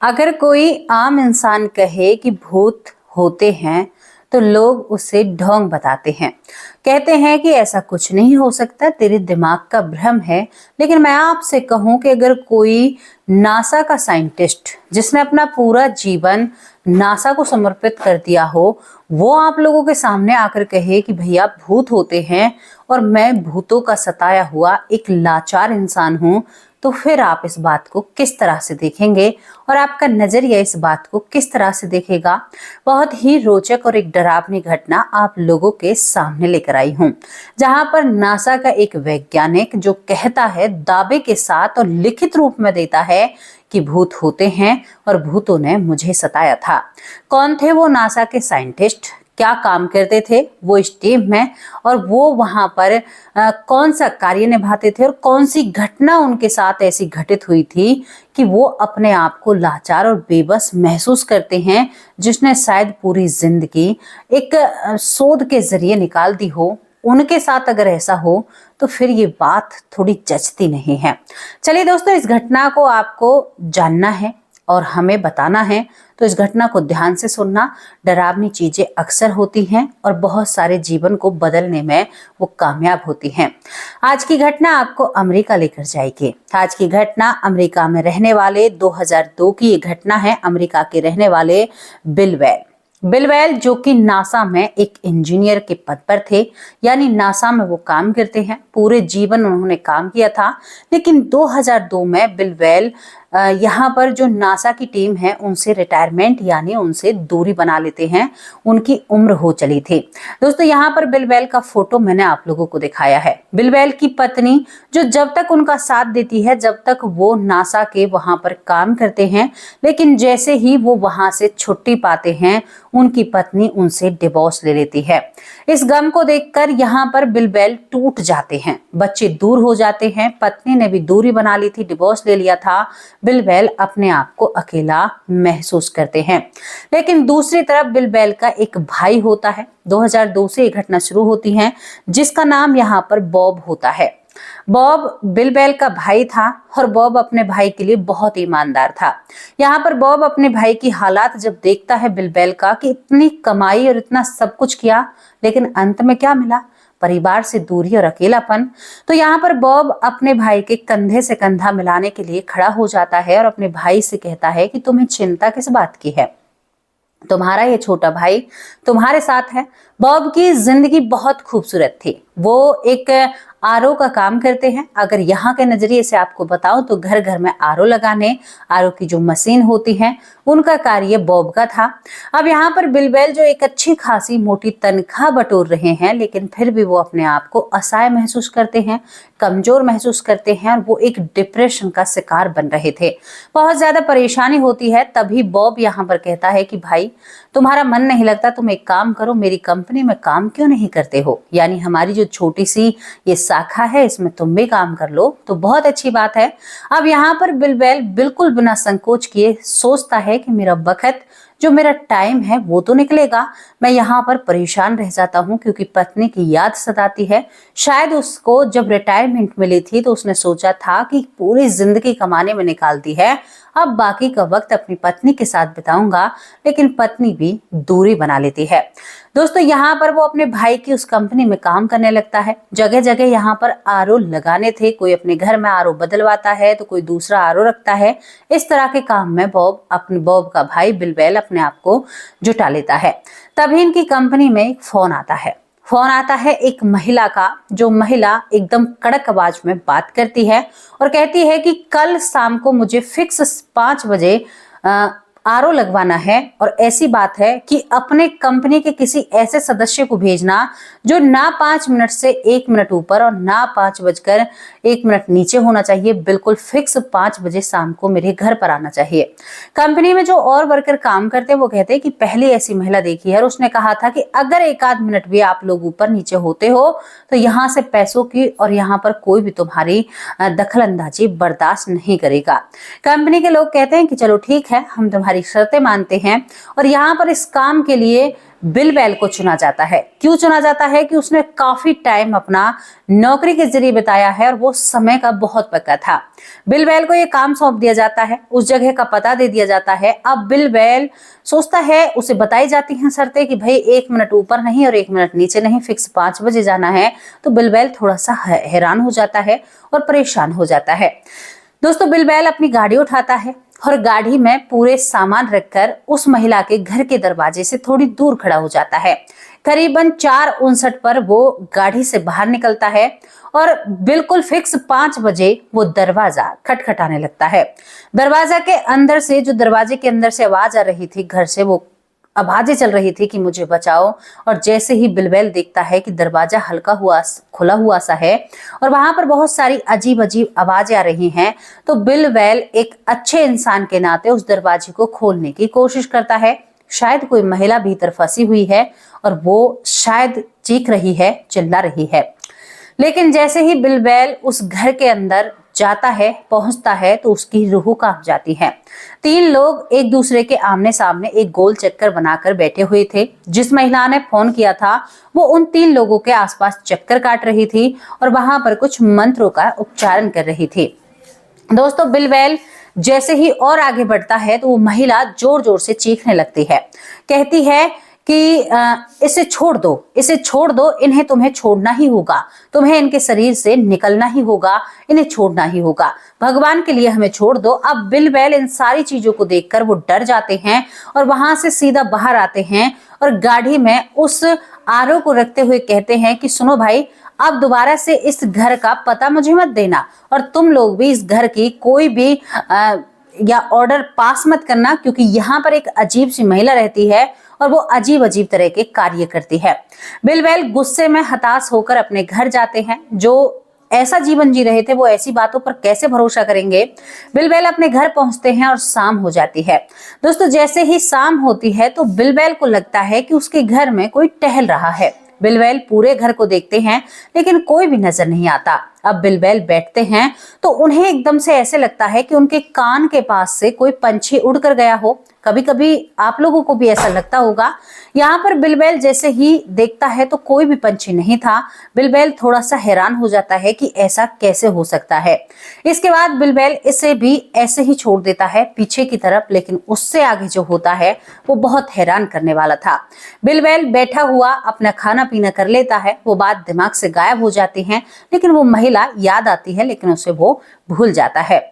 अगर कोई आम इंसान कहे कि भूत होते हैं तो लोग उसे ढोंग बताते हैं। कहते हैं कि ऐसा कुछ नहीं हो सकता, तेरे दिमाग का भ्रम है। लेकिन मैं आपसे कहूं कि अगर कोई नासा का साइंटिस्ट जिसने अपना पूरा जीवन नासा को समर्पित कर दिया हो, वो आप लोगों के सामने आकर कहे कि भैया भूत होते हैं और मैं भूतों का सताया हुआ एक लाचार इंसान हूं, तो फिर आप इस बात को किस तरह से देखेंगे और आपका नजरिया इस बात को किस तरह से देखेगा। बहुत ही रोचक और एक डरावनी घटना आप लोगों के सामने लेकर आई हूं, जहां पर नासा का एक वैज्ञानिक जो कहता है दावे के साथ और लिखित रूप में देता है कि भूत होते हैं और भूतों ने मुझे सताया था। कौन थे वो नासा के साइंटिस्ट, क्या काम करते थे वो इस टीम में, और वो वहां पर कौन सा कार्य निभाते थे और कौन सी घटना उनके साथ ऐसी घटित हुई थी कि वो अपने आप को लाचार और बेबस महसूस करते हैं, जिसने शायद पूरी जिंदगी एक शोध के जरिए निकाल दी हो। उनके साथ अगर ऐसा हो तो फिर ये बात थोड़ी जचती नहीं है। चलिए दोस्तों, इस घटना को आपको जानना है और हमें बताना है, तो इस घटना को ध्यान से सुनना। डरावनी चीजें अक्सर होती हैं और बहुत सारे जीवन को बदलने में वो कामयाब होती हैं। आज की घटना आपको अमेरिका लेकर जाएगी। आज की घटना अमेरिका में रहने वाले 2002 की ये घटना है। अमेरिका के रहने वाले बिल वेल जो कि नासा में एक इंजीनियर के पद पर थे, यानी नासा में वो काम करते हैं। पूरे जीवन उन्होंने काम किया था, लेकिन 2002 में बिल वेल यहाँ पर जो नासा की टीम है उनसे रिटायरमेंट यानी उनसे दूरी बना लेते हैं। उनकी उम्र हो चली थी। दोस्तों, यहाँ पर बिल वेल का फोटो मैंने आप लोगों को दिखाया है। बिल वेल की पत्नी जो जब तक उनका साथ देती है, जब तक वो नासा के वहां पर काम करते हैं, लेकिन जैसे ही वो वहां से छुट्टी पाते हैं, उनकी पत्नी उनसे डिवोर्स ले लेती है। इस गम को देखकर यहाँ पर बिल वेल टूट जाते हैं। बच्चे दूर हो जाते हैं, पत्नी ने भी दूरी बना ली थी, डिवोर्स ले लिया था। बिल वेल अपने आप को अकेला महसूस करते हैं। लेकिन दूसरी तरफ बिल वेल का एक भाई होता है। 2002 से ये घटना शुरू होती है, जिसका नाम यहाँ पर बॉब होता है। बॉब बिल वेल का भाई था और बॉब अपने भाई के लिए बहुत ईमानदार था। यहाँ पर बॉब अपने भाई की हालात जब देखता है बिल वेल का कि इतनी कमाई और इतना सब कुछ किया, लेकिन अंत में क्या मिला? परिवार से दूरी और अकेलापन। तो यहाँ पर बॉब अपने भाई के कंधे से कंधा मिलाने के लिए खड़ा हो जाता है और अपने भाई से कहता है कि तुम्हें चिंता किस बात की है, तुम्हारा ये छोटा भाई तुम्हारे साथ है। बॉब की जिंदगी बहुत खूबसूरत थी। वो एक आरओ का काम करते हैं। अगर यहाँ के नजरिए से आपको बताऊं तो घर घर में आरओ लगाने, आरओ की जो मशीन होती है, उनका कार्य बॉब का था। अब यहाँ पर बिल वेल जो एक अच्छी खासी मोटी तनख्वाह बटोर रहे हैं, लेकिन फिर भी वो अपने आप को असहाय महसूस करते हैं, कमजोर महसूस करते हैं और वो एक डिप्रेशन का शिकार बन रहे थे। बहुत ज्यादा परेशानी होती है। तभी बॉब यहाँ पर कहता है कि भाई तुम्हारा मन नहीं लगता, तुम एक काम करो, मेरी कंपनी में काम क्यों नहीं करते हो, यानी हमारी जो छोटी सी ये शाखा है इसमें तुम भी काम कर लो तो बहुत अच्छी बात है। अब यहाँ पर बिल वेल बिल्कुल बिना संकोच किए सोचता है कि मेरा वक्त, जो मेरा टाइम है वो तो निकलेगा। मैं यहाँ पर परेशान रह जाता हूँ क्योंकि पत्नी की याद सताती है। शायद उसको जब रिटायरमेंट मिली थी तो उसने सोचा था कि पूरी जिंदगी कमाने में निकाल दी है, अब बाकी का वक्त अपनी पत्नी के साथ बिताऊंगा, लेकिन पत्नी भी दूरी बना लेती है। दोस्तों, यहाँ पर वो अपने भाई की उस कंपनी में काम करने लगता है। जगह जगह यहाँ पर आरओ लगाने थे, कोई अपने घर में आरओ बदलवाता है तो कोई दूसरा आरओ रखता है। इस तरह के काम में बॉब का भाई बिल वेल अपने आप को जुटा लेता है। तभी इनकी कंपनी में एक फोन आता है एक महिला का, जो महिला एकदम कड़क आवाज में बात करती है और कहती है कि कल शाम को मुझे फिक्स 5 बजे आरओ लगवाना है, और ऐसी बात है कि अपने कंपनी के किसी ऐसे सदस्य को भेजना जो ना 5 मिनट से 1 मिनट ऊपर और ना 5:01 नीचे होना चाहिए। बिल्कुल फिक्स 5 बजे शाम को मेरे घर पर आना चाहिए। कंपनी में जो और वर्कर काम करते हैं वो कहते हैं कि पहले ऐसी महिला देखी है और उसने कहा था कि अगर 1 मिनट भी आप लोग ऊपर नीचे होते हो तो यहाँ से पैसों की और यहाँ पर कोई भी तुम्हारी दखल अंदाजी बर्दाश्त नहीं करेगा। कंपनी के लोग कहते हैं कि चलो ठीक है, हम तुम्हारी सारी शर्तें मानते हैं और यहाँ पर इस काम के लिए बिलवैल को चुना जाता है। क्यों चुना जाता है कि उसने काफी टाइम अपना नौकरी के जरिए बिताया है और वो समय का बहुत पक्का था। बिलवैल को ये काम सौंप दिया जाता है, उस जगह का पता दे दिया जाता है। अब बिलवैल सोचता है, उसे बताई जाती हैं शर्तें कि भाई 1 मिनट ऊपर नहीं और 1 मिनट नीचे नहीं, फिक्स 5 बजे जाना है। तो बिलवैल थोड़ा सा हैरान हो जाता है और परेशान हो जाता है। दोस्तों, बिलवैल अपनी गाड़ी उठाता है और गाड़ी में पूरे सामान रखकर उस महिला के घर के दरवाजे से थोड़ी दूर खड़ा हो जाता है। करीबन 4:59 पर वो गाड़ी से बाहर निकलता है और बिल्कुल फिक्स 5 बजे वो दरवाजा खटखटाने लगता है। दरवाजे के अंदर से आवाज आ रही थी, घर से वो आवाजें चल रही थी कि मुझे बचाओ। और जैसे ही बिलवैल देखता है कि दरवाजा हल्का हुआ खुला हुआ सा है और वहां पर बहुत सारी अजीब अजीब आवाजें आ रही हैं, तो बिलवैल एक अच्छे इंसान के नाते उस दरवाजे को खोलने की कोशिश करता है। शायद कोई महिला भीतर फंसी हुई है और वो शायद चीख रही है, चिल्ला रही है। लेकिन जैसे ही बिलवैल उस घर के अंदर जाता है, पहुंचता है, तो उसकी रूह कांप जाती है। 3 लोग एक दूसरे के आमने सामने एक गोल चक्कर बनाकर बैठे हुए थे। जिस महिला ने फोन किया था वो उन 3 लोगों के आसपास चक्कर काट रही थी और वहां पर कुछ मंत्रों का उच्चारण कर रही थी। दोस्तों, बिलवैल जैसे ही और आगे बढ़ता है तो वो महिला जोर जोर से चीखने लगती है, कहती है कि इसे छोड़ दो, इन्हें तुम्हें छोड़ना ही होगा, तुम्हें इनके शरीर से निकलना ही होगा, इन्हें छोड़ना ही होगा, भगवान के लिए हमें छोड़ दो। अब बिलवैल इन सारी चीजों को देखकर वो डर जाते हैं और वहां से सीधा बाहर आते हैं और गाड़ी में उस आरओ को रखते हुए कहते हैं कि सुनो भाई, अब दोबारा से इस घर का पता मुझे मत देना और तुम लोग भी इस घर की कोई भी या ऑर्डर पास मत करना, क्योंकि यहाँ पर एक अजीब सी महिला रहती है और वो अजीब अजीब तरह के कार्य करती है। बिलवैल गुस्से में हताश होकर अपने घर जाते हैं। जो ऐसा जीवन जी रहे थे वो ऐसी बातों पर कैसे भरोसा करेंगे। बिलवैल अपने घर पहुंचते हैं और शाम हो जाती है। दोस्तों, जैसे ही शाम होती है तो बिलवैल को लगता है कि उसके घर में कोई टहल रहा है। बिलवैल पूरे घर को देखते हैं लेकिन कोई भी नजर नहीं आता। अब बिलवैल बैठते हैं तो उन्हें एकदम से ऐसे लगता है कि उनके कान के पास से कोई पंछी उड़कर गया हो। कभी कभी आप लोगों को भी ऐसा लगता होगा। यहाँ पर बिलवैल जैसे ही देखता है तो कोई भी पंछी नहीं था। बिलवैल थोड़ा सा हैरान हो जाता है कि ऐसा कैसे हो सकता है। इसके बाद बिलवैल इसे भी ऐसे ही छोड़ देता है पीछे की तरफ, लेकिन उससे आगे जो होता है वो बहुत हैरान करने वाला था। बिलवैल बैठा हुआ अपना खाना पीना कर लेता है, वो बात दिमाग से गायब हो जाती है, लेकिन वो महिला याद आती है, लेकिन उसे वो भूल जाता है।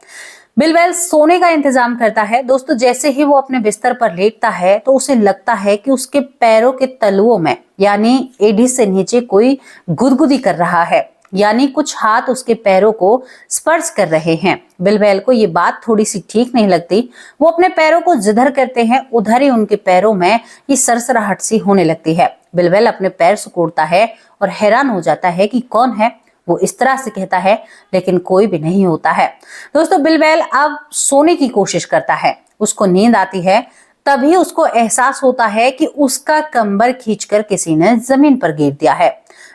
बिलवैल सोने का इंतजाम करता है। दोस्तों, जैसे ही वो अपने बिस्तर पर लेटता है तो उसे लगता है कि उसके पैरों के तलुओं में यानी एड़ी से नीचे कोई गुदगुदी कर रहा है, यानी कुछ हाथ उसके पैरों को स्पर्श कर रहे हैं। बिलवैल को ये बात थोड़ी सी ठीक नहीं लगती। वो अपने पैरों को जिधर करते हैं उधर ही उनके पैरों में ये सरसराहट सी होने लगती है। बिलवैल अपने पैर सुकोड़ता है और हैरान हो जाता है कि कौन है। वो इस तरह से कहता है लेकिन कोई भी नहीं होता है। दोस्तों, बिलवैल अब सोने की कोशिश करता है, उसको नींद आती है। तभी उसको एहसास होता है कि उसका कंबल खींचकर किसी ने जमीन पर गिर दिया है।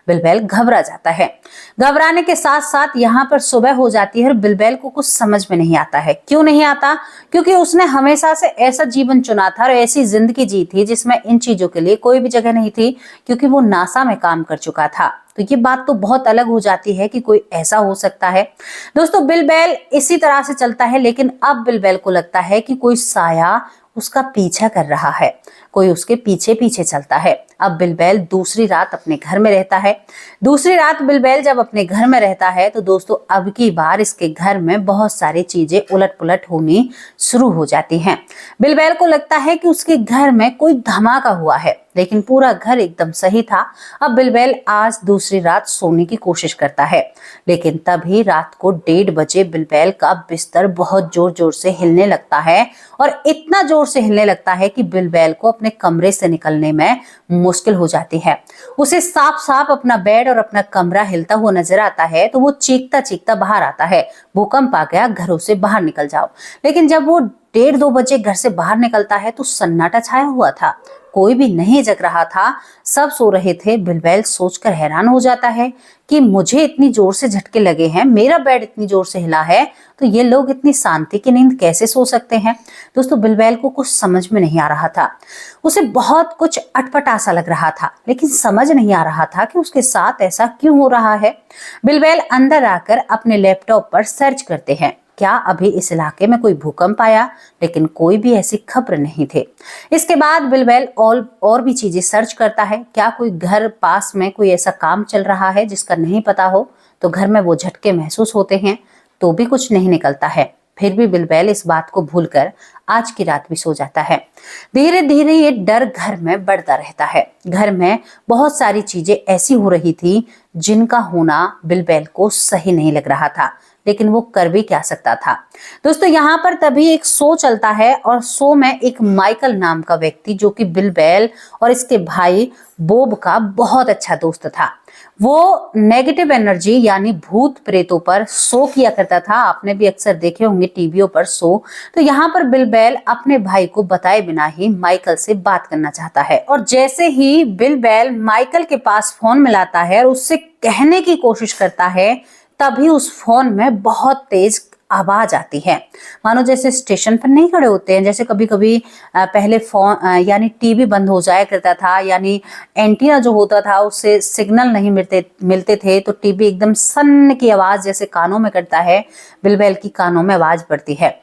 बिलवैल घबरा जाता है। घबराने के साथ साथ यहाँ पर सुबह हो जाती है और बिलवैल को कुछ समझ में नहीं आता है। क्यों नहीं आता? क्योंकि उसने हमेशा से ऐसा जीवन चुना था और ऐसी जिंदगी जी थी जिसमें इन चीजों के लिए कोई भी जगह नहीं थी, क्योंकि वो नासा में काम कर चुका था। तो ये बात तो बहुत अलग हो जाती है कि कोई ऐसा हो सकता है। दोस्तों, बिलवैल इसी तरह से चलता है, लेकिन अब बिलवैल को लगता है कि कोई साया उसका पीछा कर रहा है, कोई उसके पीछे पीछे चलता है। अब बिलवैल दूसरी रात अपने घर में रहता है। दूसरी रात बिलवैल जब अपने घर में रहता है तो दोस्तों, अब की बार इसके घर में बहुत सारी चीजें उलट पुलट होनी शुरू हो जाती हैं। बिलवैल को लगता है कि उसके घर में कोई धमाका हुआ है, लेकिन पूरा घर एकदम सही था। अब बिलवैल आज दूसरी रात सोने की कोशिश करता है, लेकिन तभी रात को 1:30 बजे बिलवैल का बिस्तर बहुत जोर जोर से हिलने लगता है और इतना जोर से हिलने लगता है कि बिलवैल को अपने कमरे से निकलने में मुश्किल हो जाती है। उसे साफ साफ अपना बेड और अपना कमरा हिलता हुआ नजर आता है, तो वो चीखता चीखता बाहर आता है, भूकंप आ गया, घरों से बाहर निकल जाओ। लेकिन जब वो 1:30-2 बजे घर से बाहर निकलता है तो सन्नाटा छाया हुआ था, कोई भी नहीं जग रहा था, सब सो रहे थे। बिलबैल सोचकर हैरान हो जाता है कि मुझे इतनी जोर से झटके लगे हैं, मेरा बेड इतनी जोर से हिला है, तो ये लोग इतनी शांति की नींद कैसे सो सकते हैं। दोस्तों, बिलबैल को कुछ समझ में नहीं आ रहा था। उसे बहुत कुछ अटपटा सा लग रहा था, लेकिन समझ नहीं आ रहा था कि उसके साथ ऐसा क्यों हो रहा है। बिलबैल अंदर आकर अपने लैपटॉप पर सर्च करते हैं, क्या अभी इस इलाके में कोई भूकंप आया, लेकिन कोई भी ऐसी खबर नहीं थे। इसके बाद बिलबैल और भी चीजें सर्च करता है, क्या कोई घर पास में कोई ऐसा काम चल रहा है जिसका नहीं पता हो, तो घर में वो झटके महसूस होते हैं, तो भी कुछ नहीं निकलता है। फिर भी बिलबैल इस बात को भूलकर आज की रात भी सो जाता है। धीरे धीरे ये डर घर में बढ़ता रहता है। घर में बहुत सारी चीजें ऐसी हो रही थी जिनका होना बिलबैल को सही नहीं लग रहा था, लेकिन वो कर भी क्या सकता था। दोस्तों, यहाँ पर तभी एक शो चलता है और शो में एक माइकल नाम का व्यक्ति, जो कि बिलबैल और इसके भाई बोब का बहुत अच्छा दोस्त था, वो नेगेटिव एनर्जी यानी भूत प्रेतों पर शो किया करता था। आपने भी अक्सर देखे होंगे टीवियों पर शो। तो यहाँ पर बिलबैल अपने भाई को बताए बिना ही माइकल से बात करना चाहता है, और जैसे ही बिलबैल माइकल के पास फोन मिलाता है और उससे कहने की कोशिश करता है, तभी उस फोन में बहुत तेज आवाज आती है, मानो जैसे स्टेशन पर नहीं खड़े होते हैं, जैसे कभी कभी पहले फोन यानी टीवी बंद हो जाया करता था, यानी एंटीना जो होता था उससे सिग्नल नहीं मिलते थे, तो टीवी एकदम सन्न की आवाज जैसे कानों में करता है, बिलबैल की कानों में आवाज पड़ती है।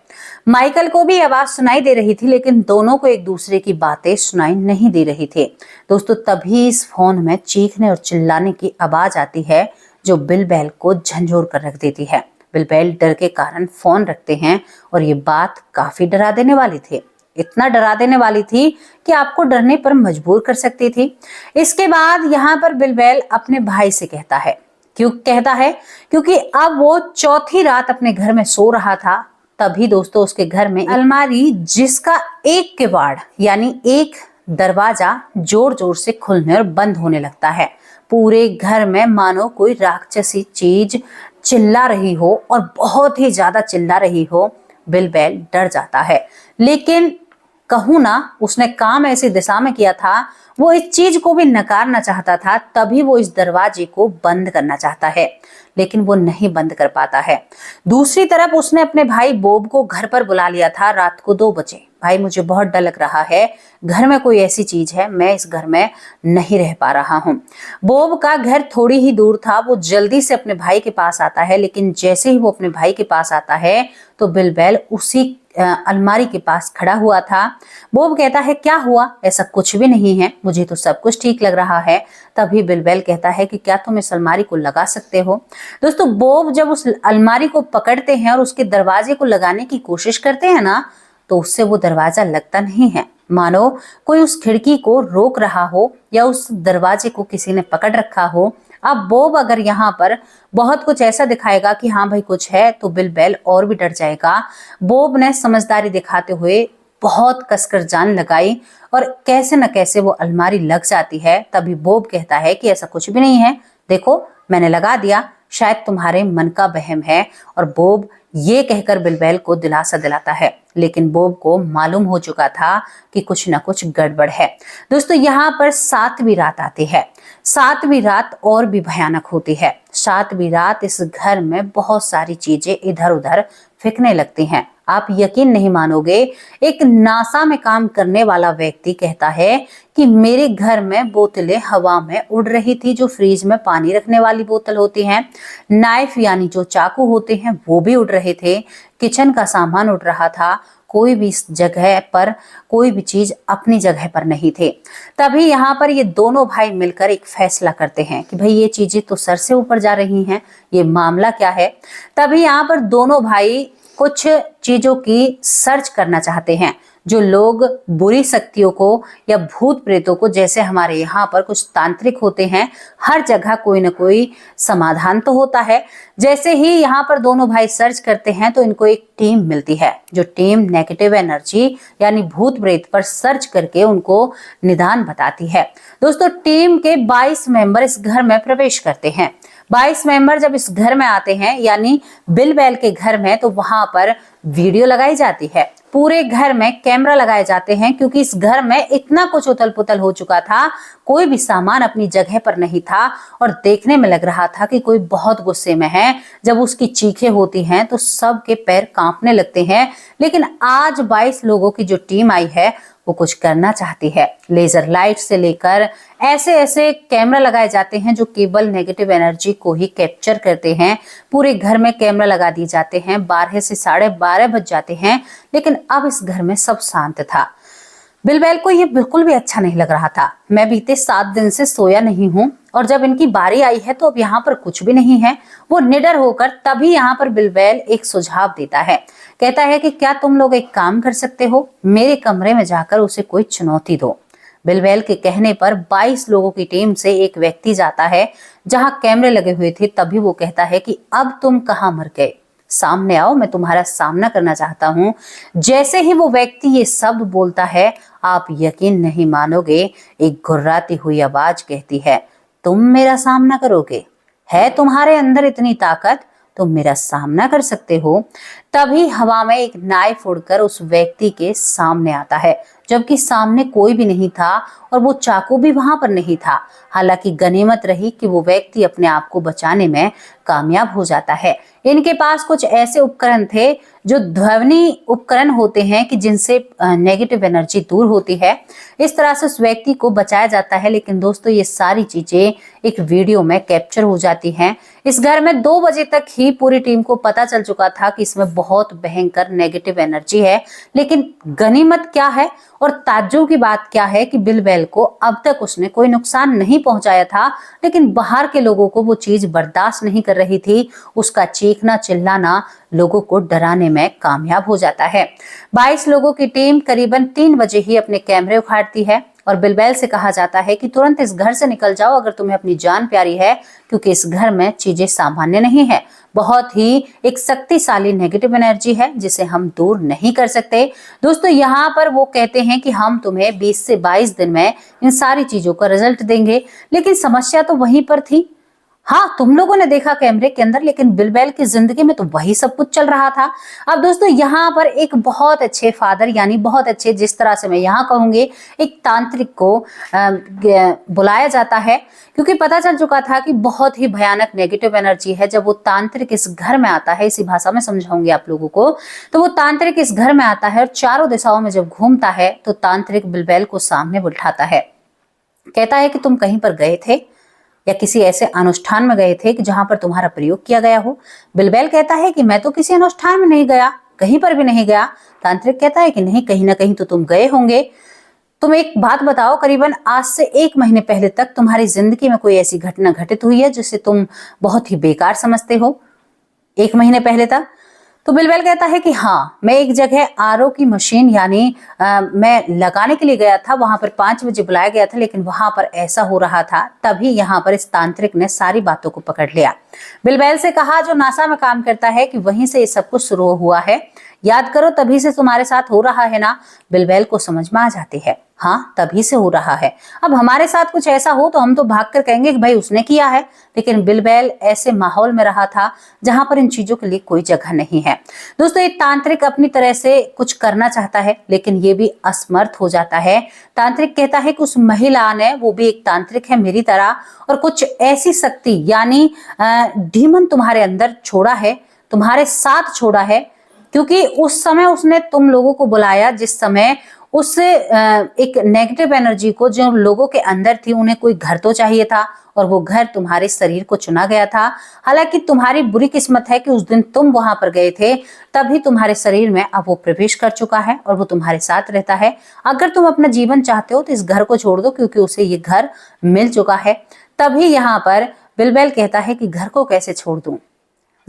माइकल को भी आवाज सुनाई दे रही थी, लेकिन दोनों को एक दूसरे की बातें सुनाई नहीं दे रही थी। दोस्तों, तभी इस फोन में चीखने और चिल्लाने की आवाज आती है, जो बिलबैल को झंझोर कर रख देती है। बिलबैल डर के कारण फोन रखते हैं, और ये बात काफी डरा देने वाली थी, इतना डरा देने वाली थी कि आपको डरने पर मजबूर कर सकती थी। इसके बाद यहाँ पर बिलबैल अपने भाई से कहता है, क्योंकि अब वो चौथी रात अपने घर में सो रहा था। तभी दोस्तों, उसके घर में अलमारी, जिसका एक किवाड़ यानी एक दरवाजा जोर जोर से खुलने और बंद होने लगता है। पूरे घर में मानो कोई राक्षसी चीज चिल्ला रही हो, और बहुत ही ज्यादा चिल्ला रही हो। बिलबैल डर जाता है, लेकिन कहूँ ना, उसने काम ऐसी दिशा में किया था, वो इस चीज को भी नकारना चाहता था। तभी वो इस दरवाजे को बंद करना चाहता है, लेकिन वो नहीं बंद कर पाता है। दूसरी तरफ उसने अपने भाई बोब को घर पर बुला लिया था रात को 2 बजे। भाई, मुझे बहुत डर लग रहा है, घर में कोई ऐसी चीज है, मैं इस घर में नहीं रह पा रहा हूँ। बोब का घर थोड़ी ही दूर था, वो जल्दी से अपने भाई के पास आता है, लेकिन जैसे ही वो अपने भाई के पास आता है, तो बिलबैल उसी अलमारी के पास खड़ा हुआ था। बोब कहता है, क्या हुआ? ऐसा कुछ भी नहीं है, मुझे तो सब कुछ ठीक लग रहा है। तभी बिलबैल कहता है कि क्या तुम इस अलमारी को लगा सकते हो? दोस्तों, बोब जब उस अलमारी को पकड़ते हैं और उसके दरवाजे को लगाने की कोशिश करते हैं ना, तो उससे वो दरवाजा लगता नहीं है, मानो कोई उस खिड़की को रोक रहा हो या उस दरवाजे को किसी ने पकड़ रखा हो। अब बोब अगर यहाँ पर बहुत कुछ ऐसा दिखाएगा कि हाँ भाई कुछ है, तो बिलबैल और भी डर जाएगा। बोब ने समझदारी दिखाते हुए बहुत कसकर जान लगाई, और कैसे न कैसे वो अलमारी लग जाती है। तभी बोब कहता है कि ऐसा कुछ भी नहीं है, देखो मैंने लगा दिया, शायद तुम्हारे मन का वहम है। और बोब ये कहकर बिलबैल को दिलासा दिलाता है, लेकिन बोब को मालूम हो चुका था कि कुछ न कुछ गड़बड़ है। दोस्तों, यहाँ पर 7वीं रात आती है। 7वीं रात और भी भयानक होती है। 7वीं रात इस घर में बहुत सारी चीजें इधर उधर फेंकने लगती हैं। आप यकीन नहीं मानोगे, एक नासा में काम करने वाला व्यक्ति कहता है कि मेरे घर में बोतलें हवा में उड़ रही थी, जो फ्रीज में पानी रखने वाली बोतल होती हैं। नाइफ यानी जो चाकू होते हैं वो भी उड़ रहे थे। किचन का सामान उड़ रहा था। कोई भी इस जगह पर कोई भी चीज अपनी जगह पर नहीं थे। तभी यहाँ पर ये दोनों भाई मिलकर एक फैसला करते हैं कि भाई ये चीजें तो सर से ऊपर जा रही हैं, ये मामला क्या है। तभी यहाँ पर दोनों भाई कुछ चीजों की सर्च करना चाहते हैं। जो लोग बुरी शक्तियों को या भूत प्रेतों को, जैसे हमारे यहाँ पर कुछ तांत्रिक होते हैं, हर जगह कोई ना कोई समाधान तो होता है। जैसे ही यहाँ पर दोनों भाई सर्च करते हैं, तो इनको एक टीम मिलती है, जो टीम नेगेटिव एनर्जी यानी भूत प्रेत पर सर्च करके उनको निदान बताती है। दोस्तों, टीम के 22 मेंबर इस घर में प्रवेश करते हैं। 22 मेंबर जब इस घर में आते हैं, यानी बिलबैल के घर में, तो वहां पर वीडियो लगाई जाती है। पूरे घर में कैमरा लगाए जाते हैं, क्योंकि इस घर में इतना कुछ उथल पुथल हो चुका था, कोई भी सामान अपनी जगह पर नहीं था और देखने में लग रहा था कि कोई बहुत गुस्से में है। जब उसकी चीखें होती हैं तो सबके पैर कांपने लगते हैं। लेकिन आज 22 लोगों की जो टीम आई है वो कुछ करना चाहती है। लेजर लाइट से लेकर ऐसे ऐसे कैमरा लगाए जाते हैं जो केवल नेगेटिव एनर्जी को ही कैप्चर करते हैं। पूरे घर में कैमरा लगा दिए जाते हैं। 12 से 12:30 बज जाते हैं, लेकिन अब इस घर में सब शांत था। बिलबैल को ये बिल्कुल भी अच्छा नहीं लग रहा था। मैं बीते 7 दिन से सोया नहीं हूँ और जब इनकी बारी आई है तो अब यहाँ पर कुछ भी नहीं है। वो निडर होकर तभी यहाँ पर बिलबैल एक सुझाव देता है। कहता है कि क्या तुम लोग एक काम कर सकते हो, मेरे कमरे में जाकर उसे कोई चुनौती दो। बिलबैल के कहने पर 22 लोगों की टीम से एक व्यक्ति जाता है जहां कैमरे लगे हुए थे। तभी वो कहता है कि अब तुम कहाँ मर गए, सामने आओ, मैं तुम्हारा सामना करना चाहता हूं। जैसे ही वो व्यक्ति ये शब्द बोलता है, आप यकीन नहीं मानोगे, एक गुर्राती हुई आवाज कहती है, तुम मेरा सामना करोगे? है तुम्हारे अंदर इतनी ताकत, तुम मेरा सामना कर सकते हो? तभी हवा में एक नाइफ उड़कर उस व्यक्ति के सामने आता है, जबकि सामने कोई भी नहीं था और वो चाकू भी वहां पर नहीं था। हालांकि गनीमत रही कि वो व्यक्ति अपने आप को बचाने में कामयाब हो जाता है। इनके पास कुछ ऐसे उपकरण थे जो ध्वनि उपकरण होते हैं कि जिनसे नेगेटिव एनर्जी दूर होती है। इस तरह से उस व्यक्ति को बचाया जाता है। लेकिन दोस्तों, ये सारी चीजें एक वीडियो में कैप्चर हो जाती हैं। इस घर में 2 बजे तक ही पूरी टीम को पता चल चुका था कि इसमें बहुत भयंकर नेगेटिव एनर्जी है। लेकिन गनीमत क्या है और ताज्जुब की बात क्या है कि बिलबैल को अब तक उसने कोई नुकसान नहीं पहुंचाया था, लेकिन बाहर के लोगों को वो चीज बर्दाश्त नहीं कर रही थी। उसका चीखना चिल्लाना लोगों को डराने में कामयाब हो जाता है। 22 लोगों की टीम करीबन 3 बजे ही अपने कैमरे उखाड़ती है और बिलबैल से कहा जाता है कि तुरंत इस घर से निकल जाओ अगर तुम्हें अपनी जान प्यारी है, क्योंकि इस घर में चीजें सामान्य नहीं है। बहुत ही एक शक्तिशाली नेगेटिव एनर्जी है जिसे हम दूर नहीं कर सकते। दोस्तों, यहाँ पर वो कहते हैं कि हम तुम्हें 20 से 22 दिन में इन सारी चीजों का रिजल्ट देंगे। लेकिन समस्या तो वहीं पर थी। हाँ, तुम लोगों ने देखा कैमरे के अंदर, लेकिन बिलबैल की जिंदगी में तो वही सब कुछ चल रहा था। अब दोस्तों, यहाँ पर एक बहुत अच्छे फादर, यानी बहुत अच्छे, जिस तरह से मैं यहाँ कहूंगी, एक तांत्रिक को बुलाया जाता है, क्योंकि पता चल चुका था कि बहुत ही भयानक नेगेटिव एनर्जी है। जब वो तांत्रिक इस घर में आता है, इसी भाषा में समझाऊंगी आप लोगों को, तो वो तांत्रिक इस घर में आता है और चारों दिशाओं में जब घूमता है तो तांत्रिक बिलबैल को सामने बिठाता है। कहता है कि तुम कहीं पर गए थे या किसी ऐसे अनुष्ठान में गए थे कि जहां पर तुम्हारा प्रयोग किया गया हो? बिलबैल कहता है कि मैं तो किसी अनुष्ठान में नहीं गया, कहीं पर भी नहीं गया। तांत्रिक कहता है कि नहीं, कहीं ना कहीं तो तुम गए होंगे। तुम एक बात बताओ, करीबन आज से 1 महीने पहले तक तुम्हारी जिंदगी में कोई ऐसी घटना घटित हुई है जिसे तुम बहुत ही बेकार समझते हो 1 महीने पहले तक? तो बिलबैल कहता है कि हाँ, मैं एक जगह आरओ की मशीन यानी मैं लगाने के लिए गया था। वहां पर 5 बजे बुलाया गया था, लेकिन वहां पर ऐसा हो रहा था। तभी यहाँ पर इस तांत्रिक ने सारी बातों को पकड़ लिया। बिलबैल से कहा, जो नासा में काम करता है, कि वहीं से ये सब कुछ शुरू हुआ है। याद करो, तभी से तुम्हारे साथ हो रहा है ना? बिलबैल को समझ में आ जाती है, हाँ, तभी से हो रहा है। अब हमारे साथ कुछ ऐसा हो तो हम तो भागकर कहेंगे कि भाई उसने किया है। लेकिन बिलबैल ऐसे माहौल में रहा था जहां पर इन चीजों के लिए कोई जगह नहीं है। दोस्तों, ये तांत्रिक अपनी तरह से कुछ करना चाहता है, लेकिन ये भी असमर्थ हो जाता है। तांत्रिक कहता है कि उस महिला ने, वो भी एक तांत्रिक है मेरी तरह, और कुछ ऐसी शक्ति यानी डीमन तुम्हारे अंदर छोड़ा है, तुम्हारे साथ छोड़ा है, क्योंकि उस समय उसने तुम लोगों को बुलाया जिस समय उस एक नेगेटिव एनर्जी को, जो लोगों के अंदर थी, उन्हें कोई घर तो चाहिए था और वो घर तुम्हारे शरीर को चुना गया था। हालांकि तुम्हारी बुरी किस्मत है कि उस दिन तुम वहां पर गए थे, तभी तुम्हारे शरीर में अब वो प्रवेश कर चुका है और वो तुम्हारे साथ रहता है। अगर तुम अपना जीवन चाहते हो तो इस घर को छोड़ दो, क्योंकि उसे ये घर मिल चुका है। तभी यहाँ पर बिलबैल कहता है कि घर को कैसे छोड़ दूं?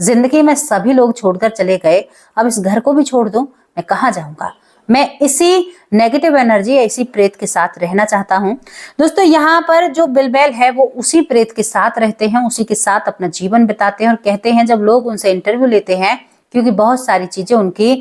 जिंदगी में सभी लोग छोड़कर चले गए, अब इस घर को भी छोड़ दूं? मैं कहाँ जाऊंगा? मैं इसी नेगेटिव एनर्जी या इसी प्रेत के साथ रहना चाहता हूं। दोस्तों, यहाँ पर जो बिलबैल है वो उसी प्रेत के साथ रहते हैं, उसी के साथ अपना जीवन बिताते हैं और कहते हैं, जब लोग उनसे इंटरव्यू लेते हैं क्योंकि बहुत सारी चीजें उनकी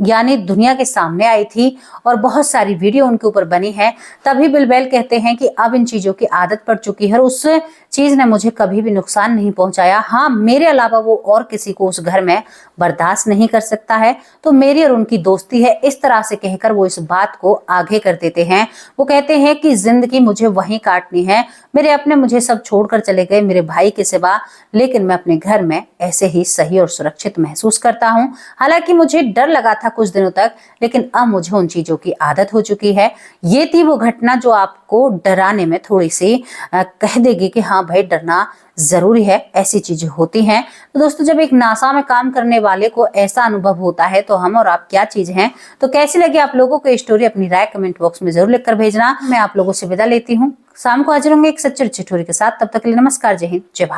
यानी दुनिया के सामने आई थी और बहुत सारी वीडियो उनके ऊपर बनी है। तभी बिलबैल कहते हैं कि अब इन चीजों की आदत पड़ चुकी है और उस चीज ने मुझे कभी भी नुकसान नहीं पहुंचाया। हाँ, मेरे अलावा वो और किसी को उस घर में बर्दाश्त नहीं कर सकता है, तो मेरी और उनकी दोस्ती है। इस तरह से कहकर वो इस बात को आगे कर देते हैं। वो कहते हैं कि जिंदगी मुझे वहीं काटनी है, मेरे अपने मुझे सब छोड़कर चले गए मेरे भाई के सिवा, लेकिन मैं अपने घर में ऐसे ही सही और सुरक्षित महसूस करता हूँ। हालांकि मुझे डर लगा था कुछ दिनों तक, लेकिन अब मुझे उन चीजों की आदत हो चुकी है। ये थी वो घटना जो आपको डराने में थोड़ी सी कह देगी कि हाँ भाई, डरना जरूरी है, ऐसी चीजें होती हैं। तो दोस्तों, जब एक नासा में काम करने वाले को ऐसा अनुभव होता है तो हम और आप क्या चीज हैं। तो कैसी लगी आप लोगों को ये स्टोरी, अपनी राय कमेंट बॉक्स में जरूर लिखकर भेजना। मैं आप लोगों से विदा लेती हूँ, शाम को हाजिर होंगे एक सच्चे ठिठुरी के साथ। तब तक के लिए नमस्कार, जय हिंद, जय भारत।